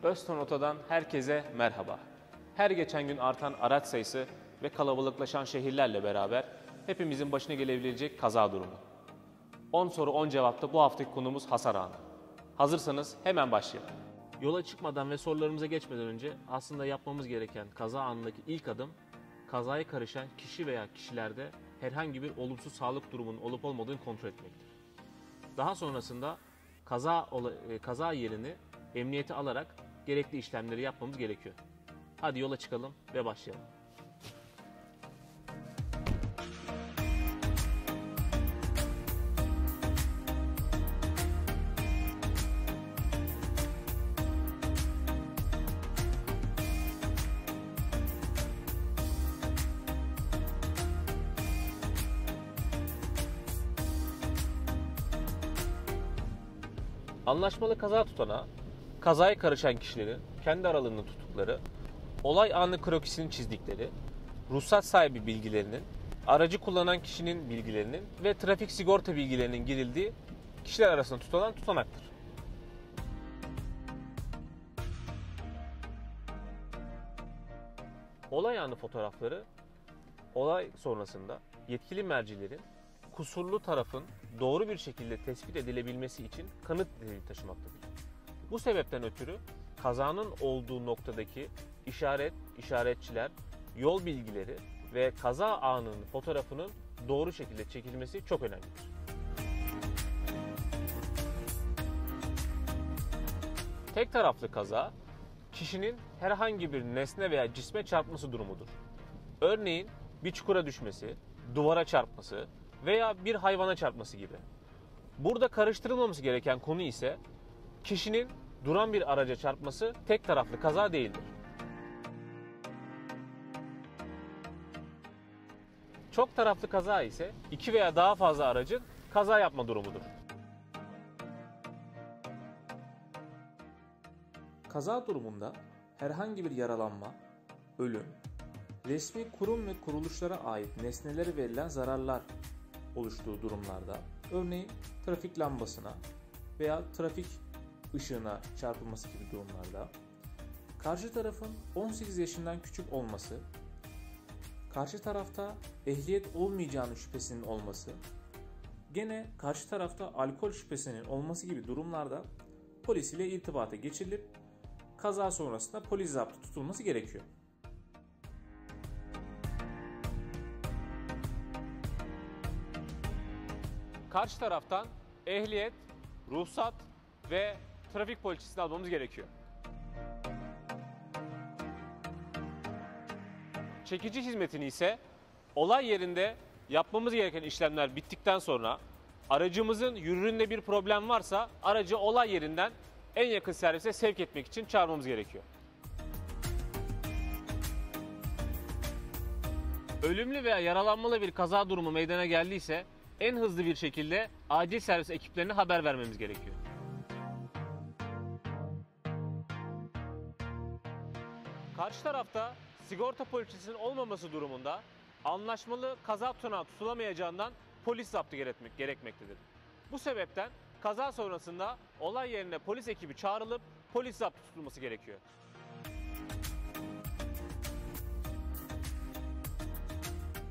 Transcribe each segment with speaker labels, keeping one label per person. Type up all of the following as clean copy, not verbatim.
Speaker 1: Özton Oto'dan herkese merhaba. Her geçen gün artan araç sayısı ve kalabalıklaşan şehirlerle beraber hepimizin başına gelebilecek kaza durumu. 10 soru 10 cevapta bu haftaki konumuz hasar anı. Hazırsanız hemen başlayalım. Yola çıkmadan ve sorularımıza geçmeden önce aslında yapmamız gereken kaza anındaki ilk adım, kazaya karışan kişi veya kişilerde herhangi bir olumsuz sağlık durumunun olup olmadığını kontrol etmektir. Daha sonrasında kaza yerini emniyete alarak gerekli işlemleri yapmamız gerekiyor. Hadi yola çıkalım ve başlayalım. Anlaşmalı kaza tutanağı, kazaya karışan kişilerin kendi aralarında tuttukları, olay anı krokisini çizdikleri, ruhsat sahibi bilgilerinin, aracı kullanan kişinin bilgilerinin ve trafik sigorta bilgilerinin girildiği kişiler arasında tutulan tutanaktır. Olay anı fotoğrafları, olay sonrasında yetkili mercilerin kusurlu tarafın doğru bir şekilde tespit edilebilmesi için kanıt niteliği taşımaktadır. Bu sebepten ötürü kazanın olduğu noktadaki işaretçiler, yol bilgileri ve kaza anının fotoğrafının doğru şekilde çekilmesi çok önemlidir. Tek taraflı kaza, kişinin herhangi bir nesne veya cisme çarpması durumudur. Örneğin bir çukura düşmesi, duvara çarpması veya bir hayvana çarpması gibi. Burada karıştırılmaması gereken konu ise kişinin duran bir araca çarpması tek taraflı kaza değildir. Çok taraflı kaza ise iki veya daha fazla aracın kaza yapma durumudur. Kaza durumunda herhangi bir yaralanma, ölüm, resmi kurum ve kuruluşlara ait nesnelere verilen zararlar oluştuğu durumlarda, örneğin trafik lambasına veya trafik ışığına çarpılması gibi durumlarda, karşı tarafın 18 yaşından küçük olması, karşı tarafta ehliyet olmayacağının şüphesinin olması, gene karşı tarafta alkol şüphesinin olması gibi durumlarda polis ile irtibata geçirilip kaza sonrasında polis zaptı tutulması gerekiyor. Karşı taraftan ehliyet, ruhsat ve trafik poliçesini almamız gerekiyor. Çekici hizmetini ise olay yerinde yapmamız gereken işlemler bittikten sonra aracımızın yürürlüğünde bir problem varsa aracı olay yerinden en yakın servise sevk etmek için çağırmamız gerekiyor. Ölümlü veya yaralanmalı bir kaza durumu meydana geldiyse en hızlı bir şekilde acil servis ekiplerine haber vermemiz gerekiyor. Karşı tarafta sigorta poliçesinin olmaması durumunda anlaşmalı kaza tutanağı tutulamayacağından polis zaptı gerekmektedir. Bu sebepten kaza sonrasında olay yerine polis ekibi çağrılıp polis zaptı tutulması gerekiyor.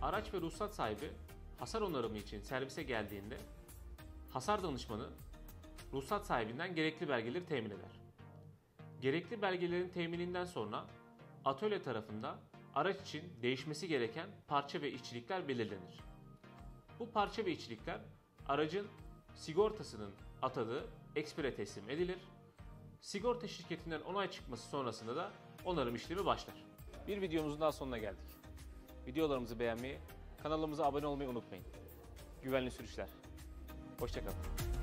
Speaker 1: Araç ve ruhsat sahibi hasar onarımı için servise geldiğinde hasar danışmanı ruhsat sahibinden gerekli belgeleri temin eder. Gerekli belgelerin temininden sonra atölye tarafından araç için değişmesi gereken parça ve işçilikler belirlenir. Bu parça ve işçilikler aracın sigortasının atadığı ekspere teslim edilir. Sigorta şirketinden onay çıkması sonrasında da onarım işlemi başlar. Bir videomuzun daha sonuna geldik. Videolarımızı beğenmeyi, kanalımıza abone olmayı unutmayın. Güvenli sürüşler. Hoşça kalın.